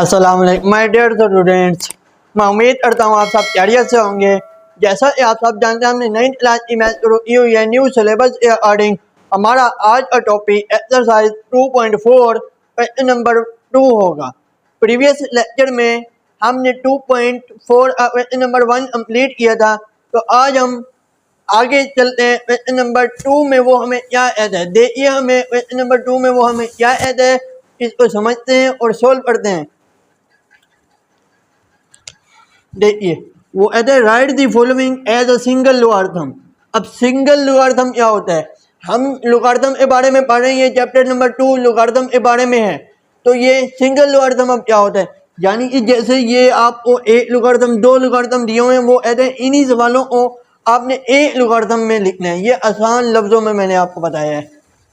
अस्सलाम वालेकुम my dear students, मैं उम्मीद करता हूँ आप सब खैरियत से होंगे। जैसा कि आप सब जानते हैं, हमने नई क्लास की मैथ शुरू की हुई है न्यू सिलेबस के अकॉर्डिंग। हमारा आज का टॉपिक एक्सरसाइज 2.4 क्वेश्चन नंबर 2 होगा। प्रीवियस लेक्चर में हमने 2.4 क्वेश्चन नंबर 1 कंप्लीट किया था, तो आज हम आगे चलते हैं। क्वेश्चन नंबर 2 में वो हमें क्या ऐड है, देखिए हमें क्वेश्चन नंबर 2 में वो हमें क्या ऐड है, इसको समझते हैं और सोल्व करते हैं। देखिए वो कहते हैं write the following as a single logarithm. अब सिंगल लोगारिथम क्या होता है, हम लोगारिथम के बारे में पढ़ रहे हैं, चैप्टर नंबर 2 लोगारिथम के बारे में है। तो ये सिंगल लोगारिथम अब क्या होता है, यानी कि जैसे ये आपको एक लोगारिथम दो लोगारिथम दिए हुए हैं, वो कहते हैं इन्हीं सवालों को आपने एक लोगारिथम में लिखना है। ये आसान लफ्जों में मैंने आपको बताया है,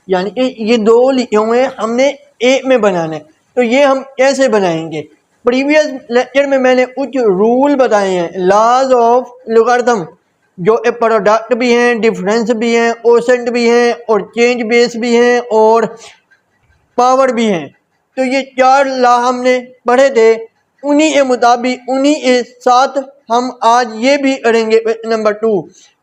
यानी कि ये दो लिखे हुए हैं, हमने एक में बनाना है। तो ये हम कैसे बनाएंगे, प्रीवियस लेक्चर में मैंने कुछ रूल बताए हैं, लॉज ऑफ लोगारिथम, जो प्रोडक्ट भी हैं, डिफरेंस भी हैं, कोसेंट भी हैं और चेंज बेस भी हैं और पावर भी हैं। तो ये चार लॉ हमने पढ़े थे, उन्हीं के मुताबिक उन्हीं के साथ हम आज ये भी करेंगे नंबर 2।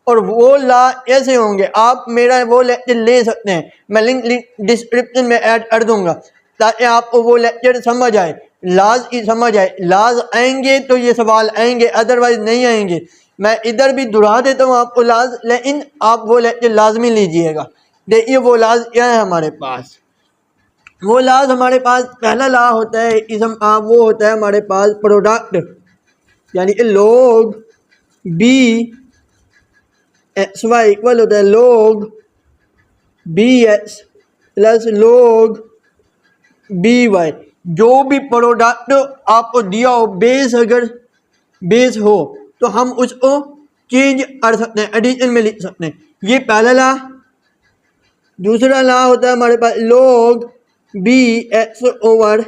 और वो लॉ कैसे होंगे, आप मेरा वो लेक्चर ले सकते हैं, मैं लिंक डिस्क्रिप्शन में ऐड कर दूंगा ताकि आपको वो लेक्चर समझ आए, लाज की समझ आए। लाज आएंगे तो ये सवाल आएंगे, अदरवाइज नहीं आएंगे। मैं इधर भी दोहरा देता हूँ आपको लाज, लेकिन आप वो लेक्चर लाजमी लीजिएगा। देखिए वो लाज क्या है हमारे पास, वो लाज हमारे पास पहला ला होता है इसम, वो होता है हमारे पास प्रोडक्ट, यानी कि log b x y equal होता है log b x plus log b y. जो भी प्रोडक्ट आपको दिया हो, बेस अगर बेस हो तो हम उसको चेंज कर सकते हैं, एडिशन में लिख सकते हैं। ये पहला ला। दूसरा ला होता है हमारे पास log b x over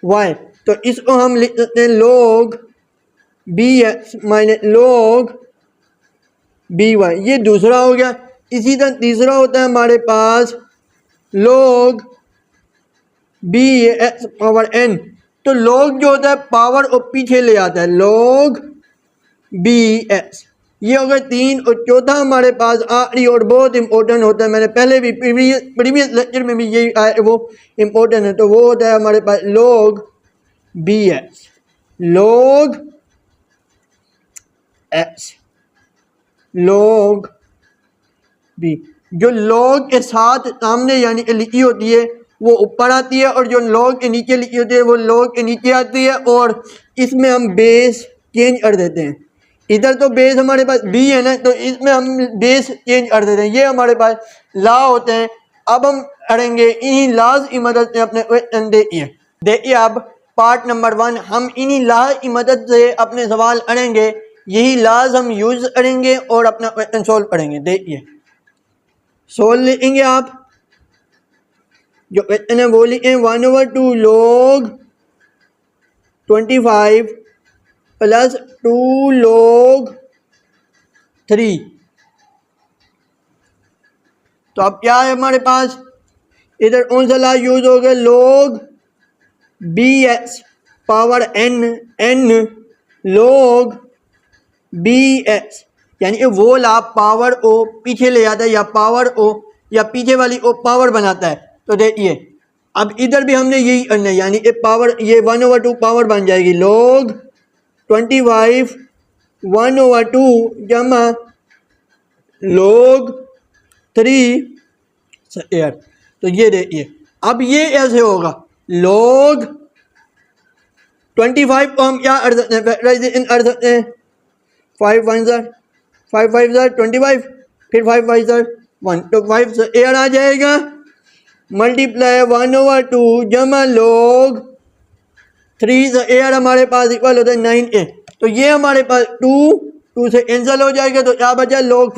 Y, तो इसको हम लिख सकते हैं log b x minus log b y. ये दूसरा हो गया। इसी तरह तीसरा होता है हमारे पास log b x power n, तो log जो होता है पावर को पीछे ले आता है, log बी एक्स। ये हो गए 3। और चौथा हमारे पास आखिरी और बहुत इंपॉर्टेंट होता है, मैंने पहले भी प्रीवियस लेक्चर में भी यही आया, वो इंपॉर्टेंट है, तो वो होता है हमारे पास log b x, log x log b. जो log के साथ सामने यानी कि लिखी होती है वो ऊपर आती है, और जो log के नीचे लिखी होती है वो log के नीचे आती है, और इसमें हम बेस चेंज कर देते हैं। इधर तो बेस हमारे पास बी है ना, तो इसमें हम बेस चेंज कर देते हैं। ये हमारे पास लॉ होते हैं। अब हम करेंगे इन्हीं लॉज की मदद से अपने क्वेश्चन। देखिए अब पार्ट नंबर 1, हम इन्हीं लॉ की मदद से अपने सवाल करेंगे, यही लॉज हम यूज करेंगे और अपना क्वेश्चन सोल्व करेंगे। देखिए सोल्व लिखेंगे आप, जो क्वेश्चन है वो लिखें 1/2 log 25 प्लस 2 log 3। तो अब क्या है हमारे पास, इधर कौन सा लॉ यूज हो गया, log b x power n, n log b x, यानी कि वो लॉ पावर को पीछे ले जाता है, या पावर को या पीछे वाली को पावर बनाता है। तो देखिए अब इधर भी हमने यही करना है, यानी कि पावर, ये 1/2 पावर बन जाएगी log 25 1/2 जमा log 3 स्क्वायर। तो ये देखिए अब ये ऐसे होगा, log 25 को हम क्या कर सकते हैं, फैक्टराइजेशन कर सकते हैं, 5 1 5 5 25, फिर 5 5 1, तो 5 स्क्वायर आ जाएगा, मल्टीप्लाई 1/2 जमा log 3 स्क्वायर हमारे पास इक्वल होता है 9a। तो ये हमारे पास 2 से कैंसिल हो जाएगा, तो क्या बचा log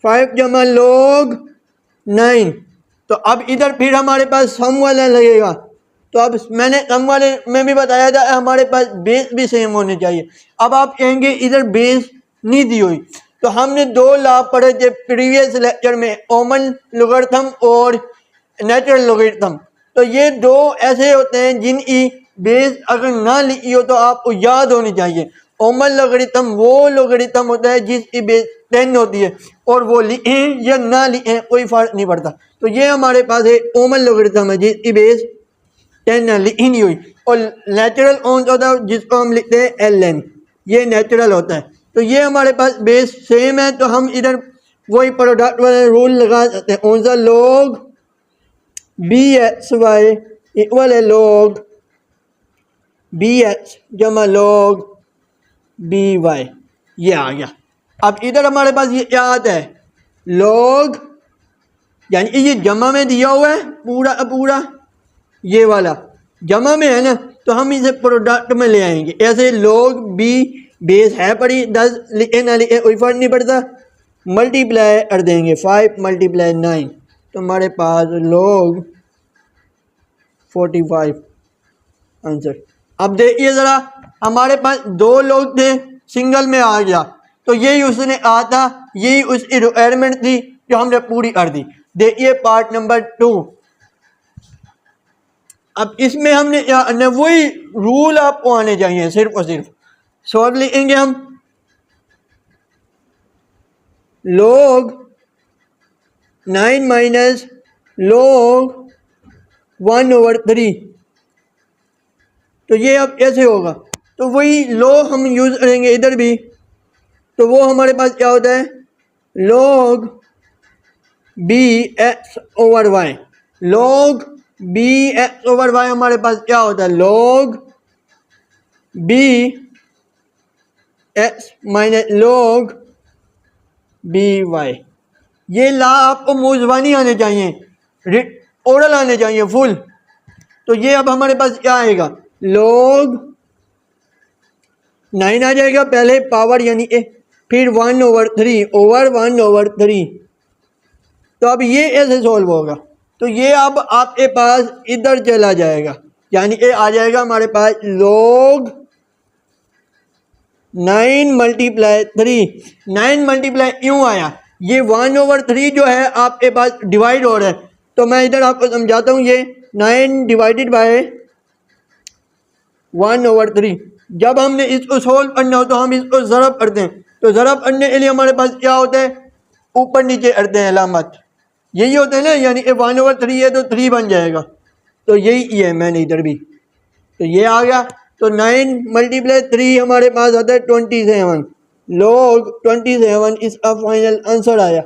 5 जमा log 9। तो अब इधर फिर हमारे पास सम वाला लगेगा, तो अब मैंने सम वाले में भी बताया था हमारे पास बेस भी सेम होने चाहिए। अब आप कहेंगे इधर बेस नहीं दी हुई, तो हमने 2 लॉ पढ़े थे प्रीवियस लेक्चर में, कॉमन लोगरिथम और नेचुरल लोगरिथम। तो ये दो ऐसे होते हैं जिनकी बेस अगर ना लिखी हो तो आपको याद होनी चाहिए। ओमन लोगरिथम वो लोगरिथम होता है जिसकी बेस 10 होती है, और वो लिखें या ना लिखें कोई फर्क नहीं पड़ता। तो ये हमारे पास है ओमन लोगरिथम है जिसकी बेस 10 लिखी नहीं हुई, और नेचुरल कौन सा होता है जिसको हम लिखते हैं ln, ये नेचुरल होता है। तो ये हमारे पास बेस सेम है, तो हम इधर वही प्रोडक्ट वाला रूल लगा सकते हैं, कौन सा, log bxy इक्वल है log bx जमा log by, ये आ गया। अब इधर हमारे पास ये क्या आता है, log, यानी कि ये जमा में दिया हुआ है पूरा पूरा, ये वाला जमा में है ना, तो हम इसे प्रोडक्ट में ले आएंगे। ऐसे log b बेस है पड़ी 10 लिखे ना लिखे कोई फर्क नहीं पड़ता, मल्टीप्लाई कर देंगे 5 × 9, तो हमारे पास log 45 आंसर। अब देखिए ज़रा, हमारे पास दो लोग थे, सिंगल में आ गया, तो यही उसने कहा था, यही उसकी रिक्वायरमेंट थी जो हमने पूरी कर दी। देखिए पार्ट नंबर 2। अब इसमें हमने वही रूल आपको आने चाहिए, सिर्फ और सिर्फ सॉल्व लिखेंगे हम, log 9 माइनस log 1/3, तो ये अब कैसे होगा, तो वही log हम यूज़ करेंगे इधर भी, तो वो हमारे पास क्या होता है, log bx/y, log bx/y हमारे पास क्या होता है, log bx minus log by। ये ला आपको मुजवानी आने चाहिए, ओरल आने चाहिए फुल। तो ये अब हमारे पास क्या आएगा, log 9 आ जाएगा पहले पावर यानी ए, फिर 1/3 ओवर 1/3। तो अब ये ऐसे सॉल्व होगा, तो ये अब आपके पास इधर चला जाएगा, यानी ए आ जाएगा हमारे पास log 9 × 3। 9 मल्टीप्लाई क्यों आया, ये 1/3 जो है आपके पास डिवाइड हो रहा है, तो मैं इधर आपको समझाता हूँ। ये 9 डिवाइडेड बाय 1/3, जब हमने इसको सोल्व करना हो तो हम इसको ज़रब करते हैं, तो ज़रब करने के लिए हमारे पास क्या होता है, ऊपर नीचे करते हैं अलामत, यही होता है ना, यानी 1/3 है तो 3 बन जाएगा, तो यही है मैंने इधर भी, तो ये आ गया। तो 9 × 3 हमारे पास आता है 27, log 27 इसका फाइनल आंसर आया।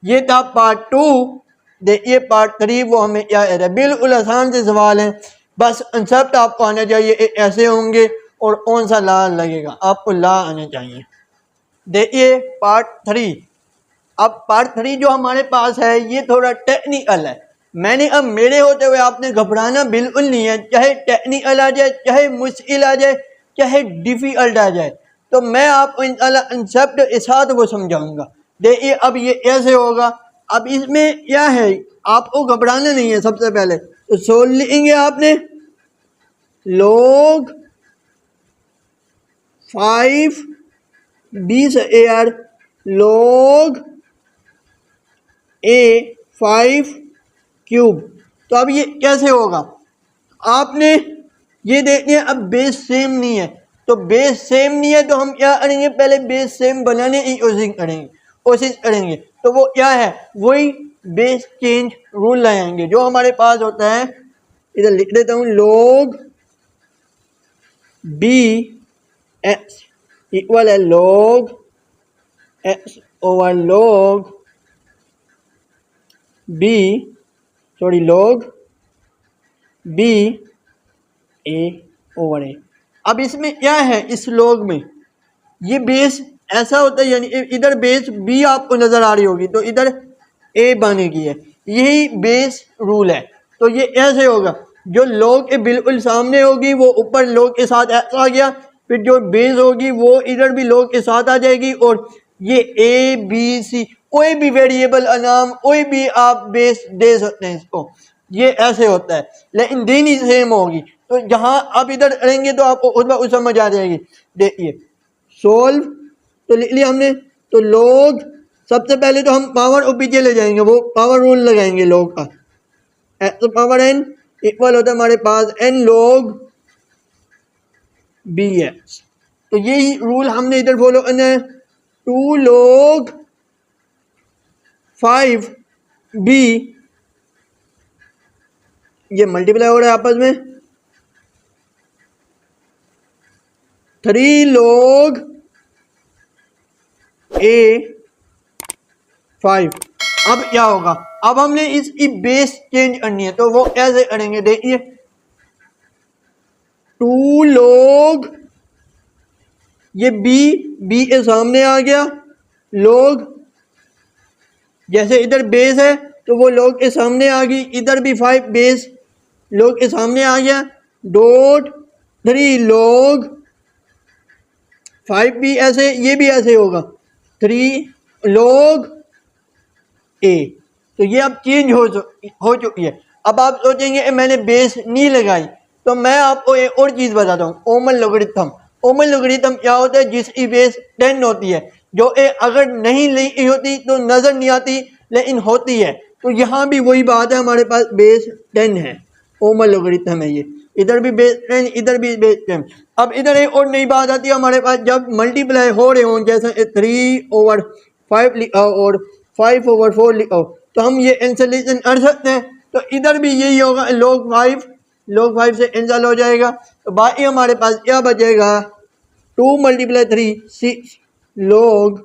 ये था पार्ट 2। देखिए पार्ट 3 वो हमें क्या है, बिल्कुल आसान से सवाल है, बस कंसेप्ट आपको आना चाहिए, ऐसे होंगे और कौन सा ला लगेगा, आपको ला आना चाहिए। देखिए पार्ट 3। अब पार्ट 3 जो हमारे पास है ये थोड़ा टेक्निकल है, मैंने अब मेरे होते हुए आपने घबराना बिल्कुल नहीं है, चाहे टेक्निकल आ जाए, चाहे मुश्किल आ जाए, चाहे डिफ़िकल्ट आ जाए, तो मैं आपको इंशाल्लाह कंसेप्ट के साथ वो समझाऊंगा। देखिए अब ये कैसे होगा, अब इसमें क्या है, आपको घबराना नहीं है। सबसे पहले तो सोल्व लिखेंगे आपने, log 5 20 AR log A5 cube. तो अब ये कैसे होगा, आपने ये देखने, अब बेस सेम नहीं है, तो बेस सेम नहीं है तो हम क्या करेंगे, पहले बेस सेम बनाने की कोशिश करेंगे। तो वो क्या है, वही बेस चेंज रूल लाएंगे जो हमारे पास होता है, इधर लिख देता हूँ, log bx इक्वल है log x/log log ba/a। अब इसमें क्या है, इस log में ये बेस ऐसा होता है, यानी इधर बेस b आपको नजर आ रही होगी, तो इधर a बनेगी है, यही बेस रूल है। तो ये ऐसे होगा, जो log के बिल्कुल सामने होगी वो ऊपर log के साथ ऐसा आ गया, फिर जो बेस होगी वो इधर भी log के साथ आ जाएगी, और ये a b c कोई भी वेरिएबल का नाम, कोई भी आप बेस दे सकते हैं इसको, ये ऐसे होता है, लेकिन दिन ही सेम होगी। तो जहाँ आप इधर करेंगे तो आपको उस बात समझ आ जाएगी। देखिए सोल्व तो लिख लिया हमने, तो log सबसे पहले तो हम पावर और पीछे ले जाएंगे, वो पावर रूल लगाएंगे log का, x⁴n इक्वल होता है हमारे पास n log bx। तो यही रूल हमने इधर फॉलो करना है। 2 log 5b ये मल्टीप्लाई हो रहा है आपस में 3 log a 5। अब क्या होगा, अब हमने इसकी बेस चेंज करनी है तो वो कैसे करेंगे, देखिए 2 log ये b के सामने आ गया log, जैसे इधर बेस है तो वो log के सामने आ गई, इधर भी 5 बेस log के सामने आ गया डॉट 3 log 5 भी ऐसे, ये भी ऐसे होगा 3 log a। तो ये अब चेंज हो चुकी है। अब आप सोचेंगे मैंने बेस नहीं लगाई, तो मैं आपको एक और चीज़ बताता हूँ, ओमन लोगरिथम। ओमन लोगरिथम क्या होता है, जिसकी बेस 10 होती है, जो अगर नहीं लिखी होती तो नज़र नहीं आती लेकिन होती है। तो यहाँ भी वही बात है, हमारे पास बेस 10 है, ओमन लोगरिथम है ये, इधर भी बेस 10 इधर भी बेस 10। अब इधर एक और नई बात आती है हमारे पास, जब मल्टीप्लाई हो रहे हों, जैसे 3/5 लिखा और 5/4 लिखा, तो हम ये कैंसलेशन कर सकते हैं। तो इधर भी यही होगा, log 5 से कैंसिल हो जाएगा, तो बाकी हमारे पास क्या बचेगा 2 × 3 6 log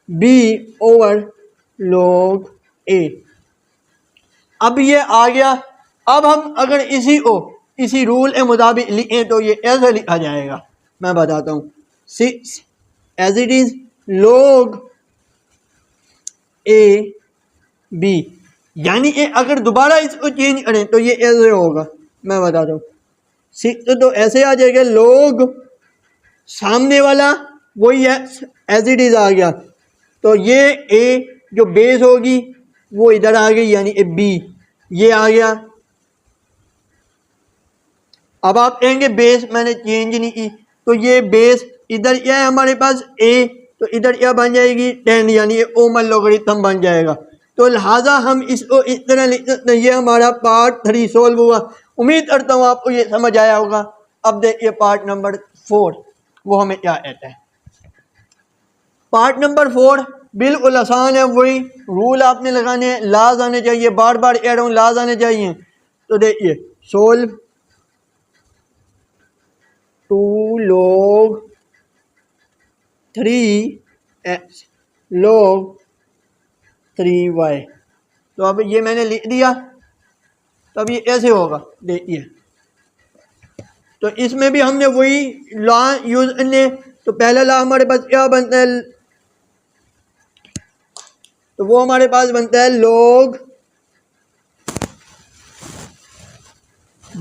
b over log a। अब ये आ गया। अब हम अगर इसी को इसी रूल के मुताबिक लिखें तो ये ऐसे लिखा जाएगा, मैं बताता हूँ 6 as it is log a b, यानी कि अगर दोबारा इसको चेंज करें तो ये ऐसे होगा, मैं बताता हूँ 6 तो ऐसे आ जाएगा log सामने वाला वही है एज इट इज आ गया, तो ये a जो बेस होगी वो इधर आ गई, यानी b ये आ गया। अब आप कहेंगे बेस मैंने चेंज नहीं की, तो ये बेस इधर क्या है हमारे पास a, तो इधर क्या बन जाएगी 10, यानी ओमन लोगरिथम बन जाएगा। तो लिहाजा हम इसको इस तरह लिख सकते हैं। ये हमारा पार्ट 3 सोल्व हुआ। उम्मीद करता हूँ आपको ये समझ आया होगा। अब देखिए पार्ट नंबर 4 वो हमें क्या कहता है। पार्ट नंबर 4 बिल्कुल आसान है, वही रूल आपने लगाने हैं, लाज आने चाहिए, बार बार कह रहा हूँ लाज आने चाहिए। तो देखिए solve 2 log 3x log 3y। तो अब ये मैंने लिख दिया, तो अब ये ऐसे होगा, देखिए तो इसमें भी हमने वही लॉ यूज करने। तो पहला लॉ हमारे पास क्या बनता है, तो वो हमारे पास बनता है log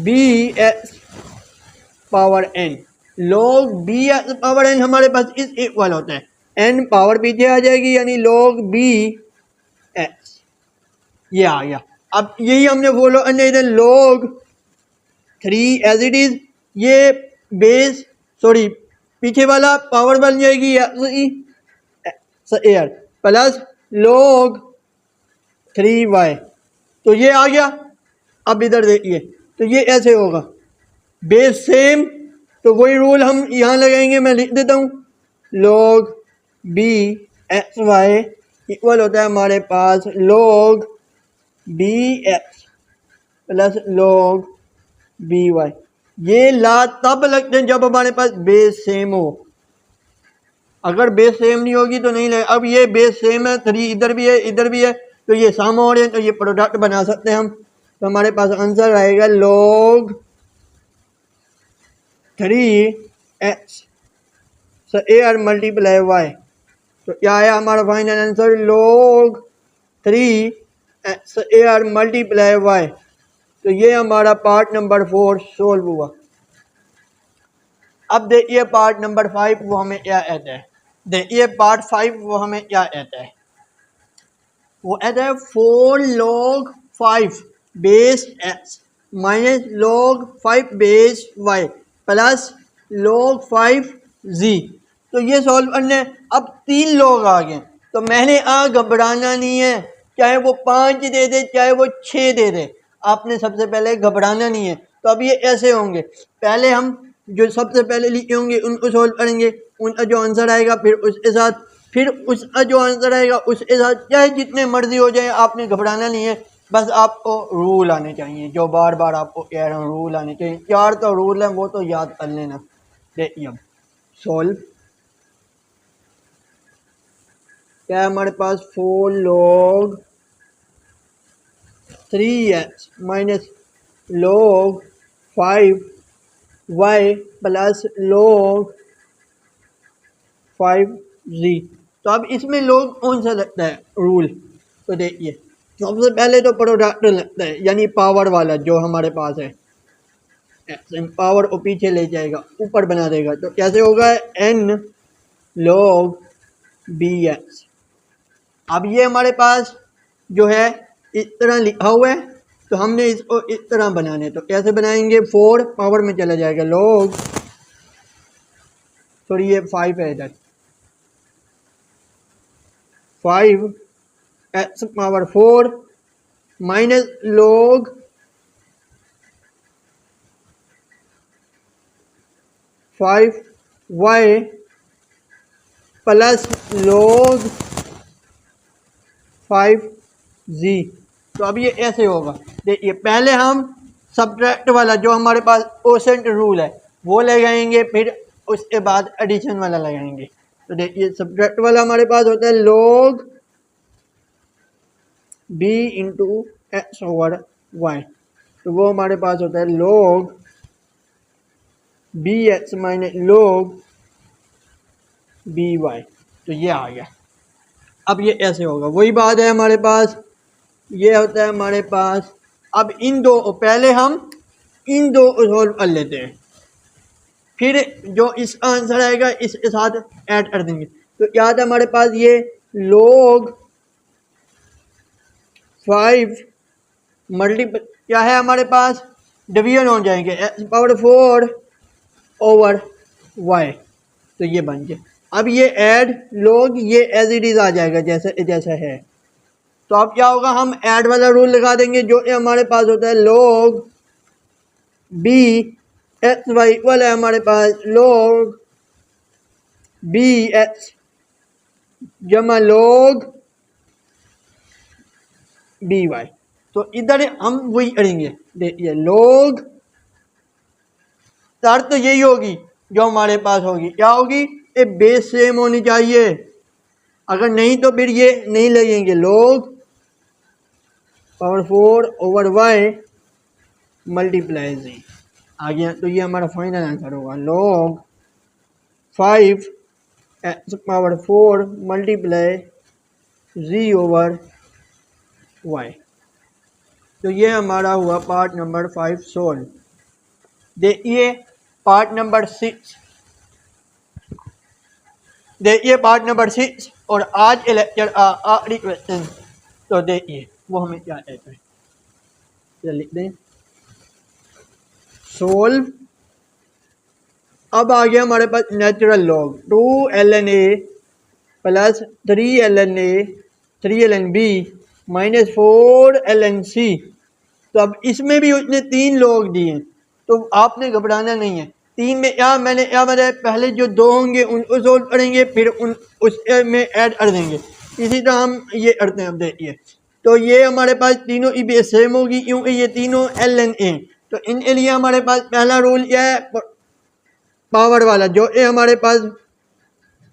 bx power n। log bx power n हमारे पास इस इक्वल होता है, n पावर पीछे आ जाएगी, यानी log bx ये आ गया। अब यही हमने फॉलो करना इधर log 3 एज इट इज, ये बेस सॉरी पीछे वाला पावर बन जाएगी एयर प्लस log 3y, तो ये आ गया। अब इधर देखिए तो ये ऐसे होगा, बेस सेम, तो वही रूल हम यहाँ लगाएंगे, मैं लिख देता हूँ log bxy इक्वल होता है हमारे पास log bx plus log by। ये ला तब लगते हैं जब हमारे पास बेस सेम हो, अगर बेस सेम नहीं होगी तो नहीं लगेगा। अब ये बेस सेम है, 3 इधर भी है इधर भी है, तो ये साम हो रहे हैं, तो ये प्रोडक्ट बना सकते हैं हम। तो हमारे पास आंसर आएगा log 3x air multiply y। तो क्या आया हमारा final answer log 3x air multiply y। तो ये हमारा पार्ट नंबर 4 सोल्व हुआ। अब देखिए पार्ट नंबर 5 वो हमें क्या कहता है। देखिए पार्ट 5 वो हमें क्या कहता है, वो कहता है 4 log 5 base x minus log 5 base y plus log 5 z। तो ये सॉल्व करने, अब 3 लोग आ गए, तो मैंने घबराना नहीं है, चाहे वो 5 दे दे चाहे वो 6 दे दे। आपने सबसे पहले घबराना नहीं है। तो अब ये ऐसे होंगे, पहले हम जो सबसे पहले लिखे होंगे उनको सोल्व करेंगे, उनका जो आंसर आएगा फिर उसके साथ, फिर उसका जो आंसर आएगा उसके साथ, चाहे जितने मर्जी हो जाए आपने घबराना नहीं है। बस आपको रूल आने चाहिए, जो बार बार आपको कह रहा हूँ रूल आने चाहिए। 4 तो रूल है, वो तो याद कर लेना। देखिए अब सोल्व क्या है हमारे पास, 4 log 3x minus log 5y plus log 5z। तो अब इसमें log कौन सा लगता है रूल, तो देखिए सबसे पहले तो प्रोडक्ट लगता है, यानी पावर वाला जो हमारे पास है, पावर को पीछे ले जाएगा ऊपर बना देगा। तो कैसे होगा, n log bx। अब ये हमारे पास जो है इस तरह लिखा हुआ है, तो हमने इसको इस तरह बनाने, तो कैसे बनाएंगे, 4 पावर में चला जाएगा log, सॉरी ये 5 है इधर, 5 x power 4 minus log 5y plus log 5z। तो अब ये ऐसे होगा, देखिए पहले हम सब्ट्रैक्ट वाला जो हमारे पास कोसेंट रूल है वो लगाएंगे, फिर उसके बाद एडिशन वाला लगाएंगे। तो देखिए सब्ट्रैक्ट वाला हमारे पास होता है log b into x over Y, तो वो हमारे पास होता है log b x minus log b y. तो ये आ गया। अब ये ऐसे होगा, वही बात है हमारे पास, ये होता है हमारे पास। अब इन दो, पहले हम इन दो को सोल्व कर लेते हैं, फिर जो इसका आंसर आएगा इसके साथ ऐड कर देंगे। तो क्या था हमारे पास, ये log 5 मल्टीपल क्या है हमारे पास, डिवीजन हो जाएंगे x पावर 4 ओवर y, तो ये बन गया। अब ये ऐड log ये एज इट इज आ जाएगा जैसे जैसा है। तो अब क्या होगा, हम ऐड वाला रूल लगा देंगे, जो हमारे पास होता है log b x y equal है हमारे पास log b एक्स जमा log बी वाई। तो इधर हम वही करेंगे, देखिए log शर्त तो यही होगी जो हमारे पास होगी, क्या होगी, ये बेस सेम होनी चाहिए, अगर नहीं तो फिर ये नहीं लगेंगे। log power 4 over Y multiply G आ गया। तो ये हमारा फाइनल आंसर होगा log 5 X power 4 multiply G over Y. तो ये हमारा हुआ पार्ट नंबर 5 सोल्व। देखिए पार्ट नंबर 6, देखिए पार्ट नंबर 6 और आज के लेक्चर आखिरी क्वेश्चन। तो देखिए वो हमें क्या कहता है, तो लिख दें सोल्व। अब आ गया हमारे पास natural log 2 ln a plus 3 ln a 3 ln b minus 4 ln c। तो अब इसमें भी उसने 3 लॉग दिए, तो आपने घबराना नहीं है। 3 में क्या मैंने क्या बताया, पहले जो 2 होंगे उनको सोल्व करेंगे, फिर उसमें ऐड कर देंगे। इसी तरह हम ये करते हैं। अब देखिए तो ये हमारे पास तीनों की बेस सेम होगी क्योंकि ये तीनों ln a। तो इनके लिए हमारे पास पहला रूल क्या है, पावर वाला, जो ए हमारे पास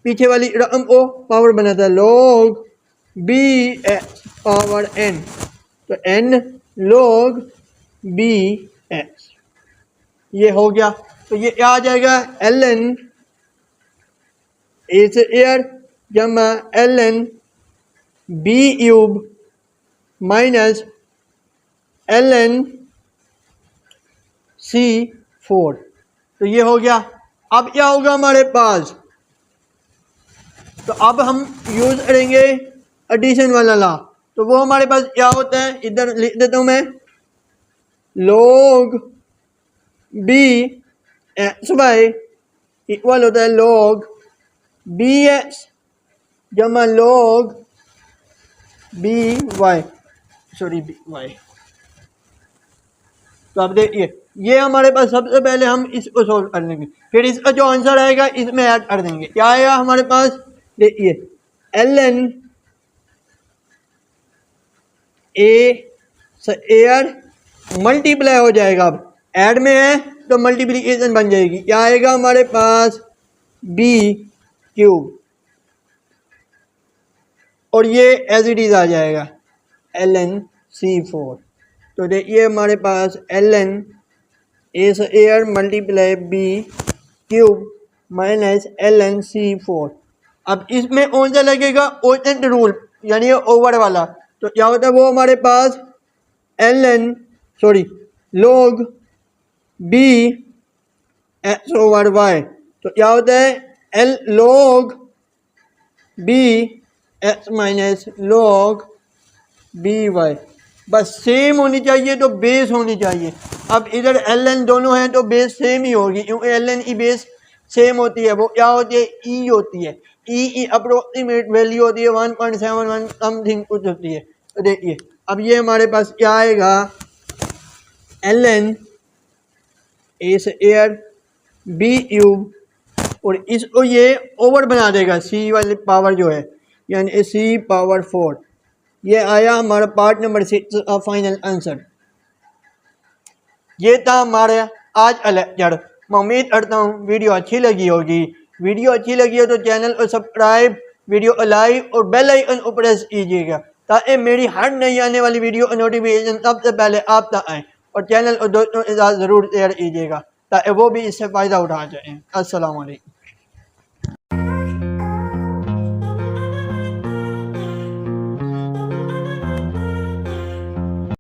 पीछे वाली रकम को पावर बनाता है log b x power n। तो n log b x ये हो गया। तो ये क्या आ जाएगा, ln a से एयर जमा ln b cube minus ln c 4। तो ये हो गया। अब क्या होगा हमारे पास, तो अब हम यूज करेंगे एडिशन वाला लॉ। तो वो हमारे पास क्या होता है, इधर लिख देता हूं मैं, log b x y equal होता है log b एक्स जमा log b y, sorry b y. तो अब देखिए ये हमारे पास सबसे पहले हम इसको सोल्व कर लेंगे, फिर इसका जो आंसर आएगा इसमें ऐड कर देंगे। क्या आएगा हमारे पास, देखिए ln ए स्क्वायर मल्टीप्लाई हो जाएगा, अब ऐड में है तो मल्टीप्लिकेशन बन जाएगी। क्या आएगा हमारे पास, बी क्यूब, और ये एज इट इज आ जाएगा ln c4। तो देखिए हमारे पास ln A square multiply B cube minus ln c4। अब इसमें कौन सा लगेगा, क्वोशंट रूल यानी ओवर वाला, तो क्या होता है वो हमारे पास log b x over y, तो क्या होता है l log b x minus log b y. बस सेम होनी चाहिए तो बेस होनी चाहिए। अब इधर एल एन दोनों हैं तो बेस सेम ही होगी, क्योंकि एल एन की बेस सेम होती है। वो क्या होती है, ई होती है, ई अप्रोक्सीमेट वैल्यू होती है 1.71 समथिंग कुछ होती है। तो देखिए अब ये हमारे पास क्या आएगा, l n a square b cube, और इसको ये ओवर बना देगा सी वाली पावर जो है, यानी सी पावर 4। ये आया हमारा पार्ट नंबर 6 का फाइनल आंसर। ये था हमारा आज का लेक्चर। मैं उम्मीद करता हूँ वीडियो अच्छी लगी होगी। वीडियो अच्छी लगी हो तो चैनल को सब्सक्राइब, वीडियो को लाइक और बेल आइकन को प्रेस कीजिएगा, ताकि मेरी हर नई आने वाली वीडियो का नोटिफिकेशन सबसे पहले आप तक आए। और चैनल को दोस्तों के साथ ज़रूर शेयर कीजिएगा ताकि वो भी इससे फ़ायदा उठा सकें। अस्सलाम वालेकुम।